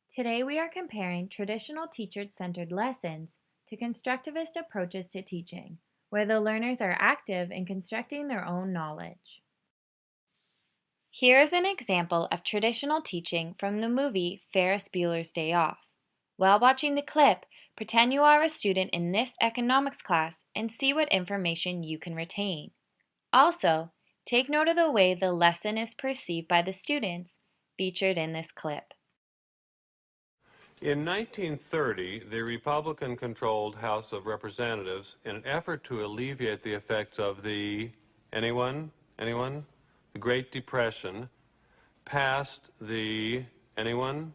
Today we are comparing traditional teacher-centered lessons to constructivist approaches to teaching, where the learners are active in constructing their own knowledge. Here is an example of traditional teaching from the movie Ferris Bueller's Day Off. While watching the clip, pretend you are a student in this economics class and see what information you can retain. Also, take note of the way the lesson is perceived by the students featured in this clip. In 1930, the Republican-controlled House of Representatives, in an effort to alleviate the effects of the, anyone? The Great Depression, passed the, anyone?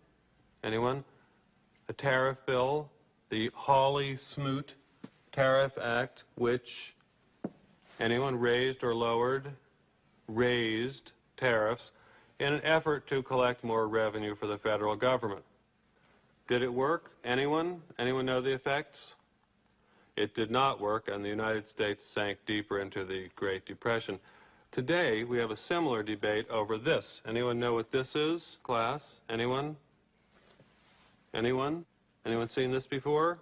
A tariff bill, the Hawley-Smoot Tariff Act, which, anyone, raised or lowered? Raised tariffs in an effort to collect more revenue for the federal government. Did it work? Anyone? Anyone know the effects? It did not work, and the United States sank deeper into the Great Depression. Today, we have a similar debate over this. Anyone know what this is, class? Anyone? Anyone? Anyone seen this before?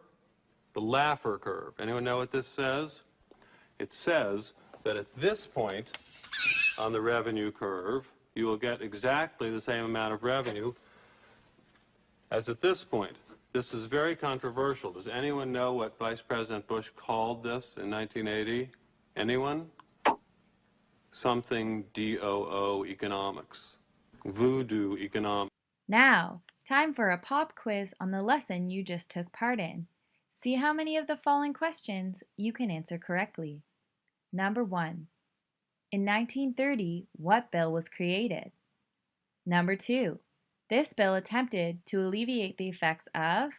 The Laffer curve. Anyone know what this says? It says that at this point on the revenue curve, you will get exactly the same amount of revenue as at this point. This is very controversial. Does anyone know what Vice President Bush called this in 1980? Anyone? Something DOO economics. Voodoo economics. Now, time for a pop quiz on the lesson you just took part in. See how many of the following questions you can answer correctly. Number 1. In 1930, what bill was created? Number 2. This bill attempted to alleviate the effects of?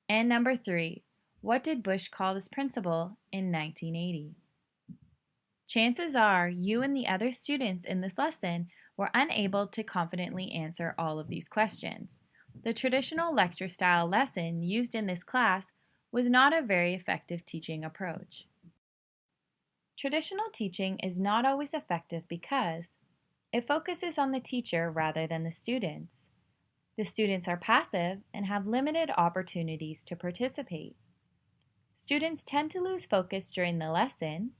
And number 3. What did Bush call this principle in 1980? Chances are you and the other students in this lesson were unable to confidently answer all of these questions. The traditional lecture style lesson used in this class was not a very effective teaching approach. Traditional teaching is not always effective because it focuses on the teacher rather than the students. The students are passive and have limited opportunities to participate. Students tend to lose focus during the lesson.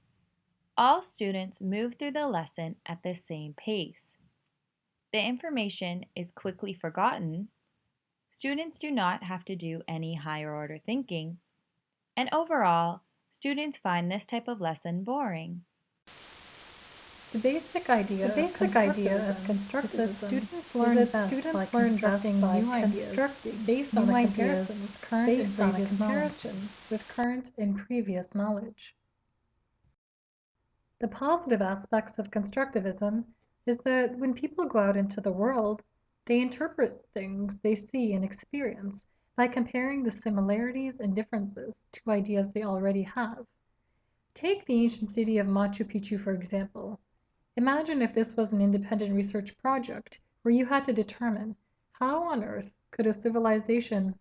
All students move through the lesson at the same pace. The information is quickly forgotten. Students do not have to do any higher order thinking. And overall, students find this type of lesson boring. The basic idea of constructivism is that students learn best by constructing based on a comparison with current and previous knowledge. The positive aspects of constructivism is that when people go out into the world, they interpret things they see and experience by comparing the similarities and differences to ideas they already have. Take the ancient city of Machu Picchu, for example. Imagine if this was an independent research project where you had to determine how on earth could a civilization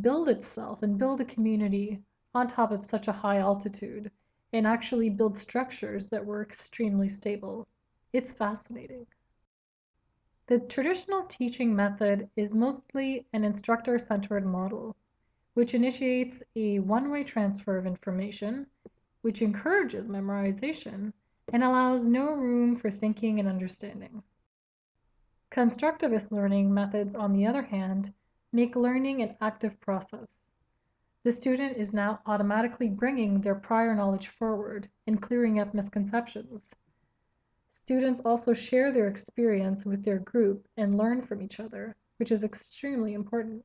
build itself and build a community on top of such a high altitude and actually build structures that were extremely stable. It's fascinating. The traditional teaching method is mostly an instructor-centered model, which initiates a one-way transfer of information, which encourages memorization, and allows no room for thinking and understanding. Constructivist learning methods, on the other hand, make learning an active process. The student is now automatically bringing their prior knowledge forward and clearing up misconceptions. Students also share their experience with their group and learn from each other, which is extremely important.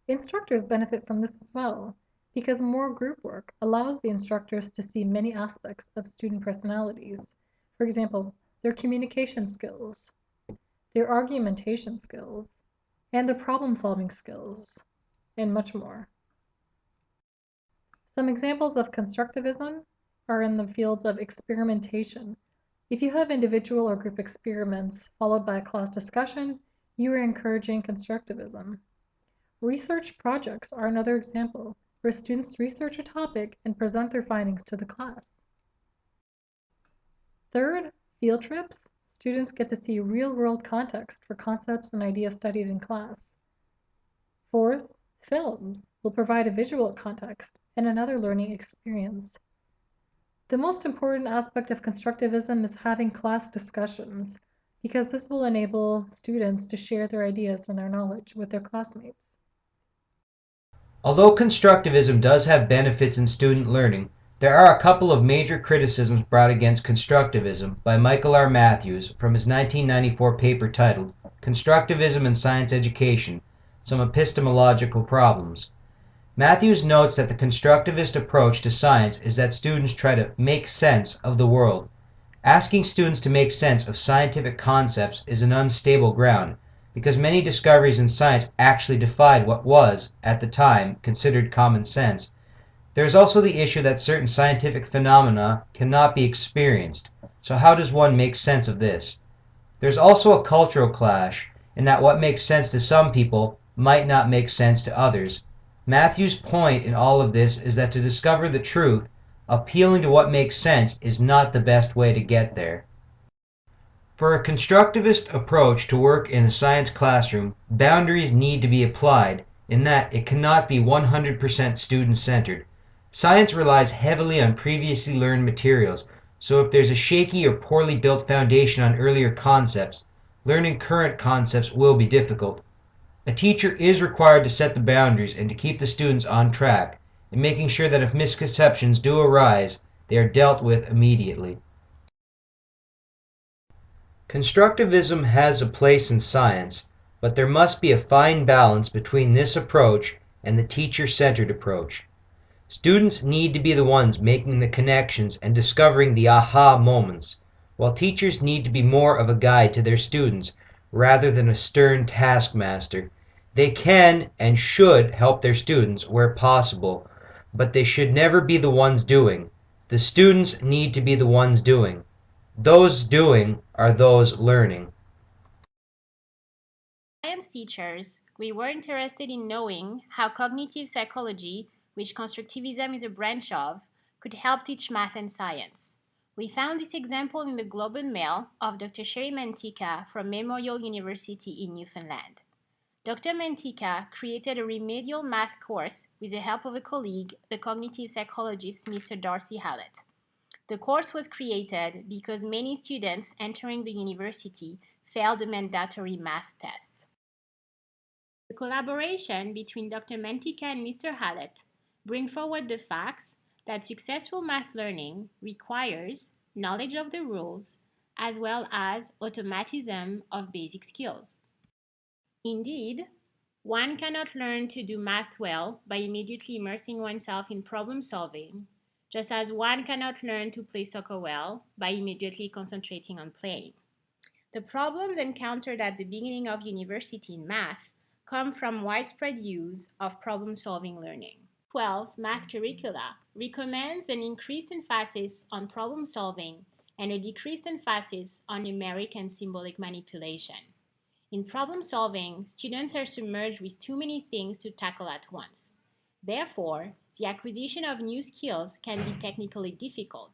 Instructors benefit from this as well, because more group work allows the instructors to see many aspects of student personalities. For example, their communication skills, their argumentation skills, and their problem-solving skills, and much more. Some examples of constructivism are in the fields of experimentation. If you have individual or group experiments followed by a class discussion, you are encouraging constructivism. Research projects are another example, where students research a topic and present their findings to the class. Third, field trips. Students get to see real-world context for concepts and ideas studied in class. Fourth, films will provide a visual context and another learning experience. The most important aspect of constructivism is having class discussions, because this will enable students to share their ideas and their knowledge with their classmates. Although constructivism does have benefits in student learning, there are a couple of major criticisms brought against constructivism by Michael R. Matthews from his 1994 paper titled Constructivism in Science Education: Some Epistemological Problems. Matthews notes that the constructivist approach to science is that students try to make sense of the world. Asking students to make sense of scientific concepts is an unstable ground, because many discoveries in science actually defied what was, at the time, considered common sense. There is also the issue that certain scientific phenomena cannot be experienced, so how does one make sense of this? There's also a cultural clash, in that what makes sense to some people might not make sense to others. Matthew's point in all of this is that to discover the truth, appealing to what makes sense is not the best way to get there. For a constructivist approach to work in a science classroom, boundaries need to be applied, in that it cannot be 100% student-centered. Science relies heavily on previously learned materials, so if there's a shaky or poorly built foundation on earlier concepts, learning current concepts will be difficult. A teacher is required to set the boundaries and to keep the students on track, in making sure that if misconceptions do arise, they are dealt with immediately. Constructivism has a place in science, but there must be a fine balance between this approach and the teacher-centered approach. Students need to be the ones making the connections and discovering the aha moments, while teachers need to be more of a guide to their students rather than a stern taskmaster. They can and should help their students where possible, but they should never be the ones doing. The students need to be the ones doing. Those doing are those learning. Science teachers, we were interested in knowing how cognitive psychology, which constructivism is a branch of, could help teach math and science. We found this example in the Globe and Mail of Dr. Sherry Mantica from Memorial University in Newfoundland. Dr. Mantica created a remedial math course with the help of a colleague, the cognitive psychologist Mr. Darcy Hallett. The course was created because many students entering the university failed the mandatory math test. The collaboration between Dr. Mantica and Mr. Hallett bring forward the facts that successful math learning requires knowledge of the rules as well as automatism of basic skills. Indeed, one cannot learn to do math well by immediately immersing oneself in problem solving, just as one cannot learn to play soccer well by immediately concentrating on playing. The problems encountered at the beginning of university in math come from widespread use of problem-solving learning. 12 math curricula recommends an increased emphasis on problem solving and a decreased emphasis on numeric and symbolic manipulation. In problem solving, students are submerged with too many things to tackle at once. Therefore, the acquisition of new skills can be technically difficult,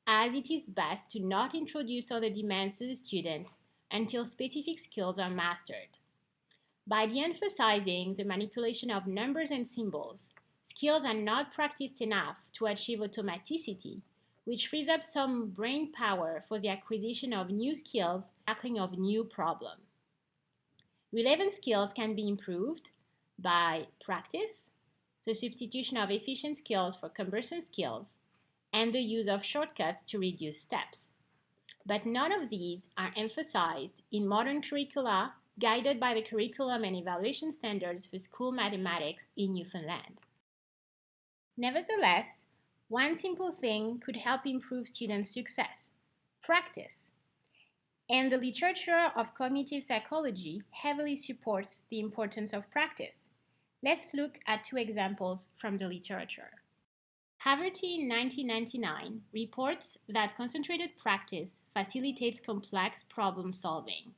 as it is best to not introduce other demands to the student until specific skills are mastered. By de-emphasizing the manipulation of numbers and symbols, skills are not practiced enough to achieve automaticity, which frees up some brain power for the acquisition of new skills, tackling of new problems. Relevant skills can be improved by practice, the substitution of efficient skills for cumbersome skills, and the use of shortcuts to reduce steps. But none of these are emphasized in modern curricula guided by the curriculum and evaluation standards for school mathematics in Newfoundland. Nevertheless, one simple thing could help improve students' success: practice. And the literature of cognitive psychology heavily supports the importance of practice. Let's look at two examples from the literature. Haverty in 1999 reports that concentrated practice facilitates complex problem solving,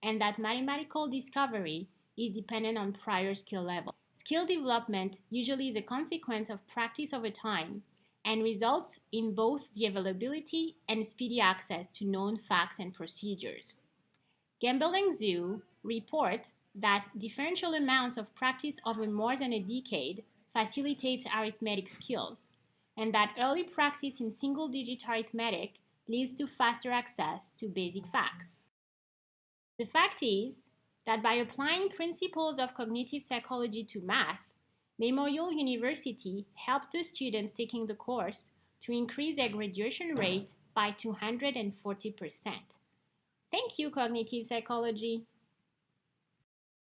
and that mathematical discovery is dependent on prior skill level. Skill development usually is a consequence of practice over time and results in both the availability and speedy access to known facts and procedures. Gamble and Zhu report that differential amounts of practice over more than a decade facilitates arithmetic skills, and that early practice in single-digit arithmetic leads to faster access to basic facts. The fact is that by applying principles of cognitive psychology to math, Memorial University helped the students taking the course to increase their graduation rate by 240%. Thank you, cognitive psychology.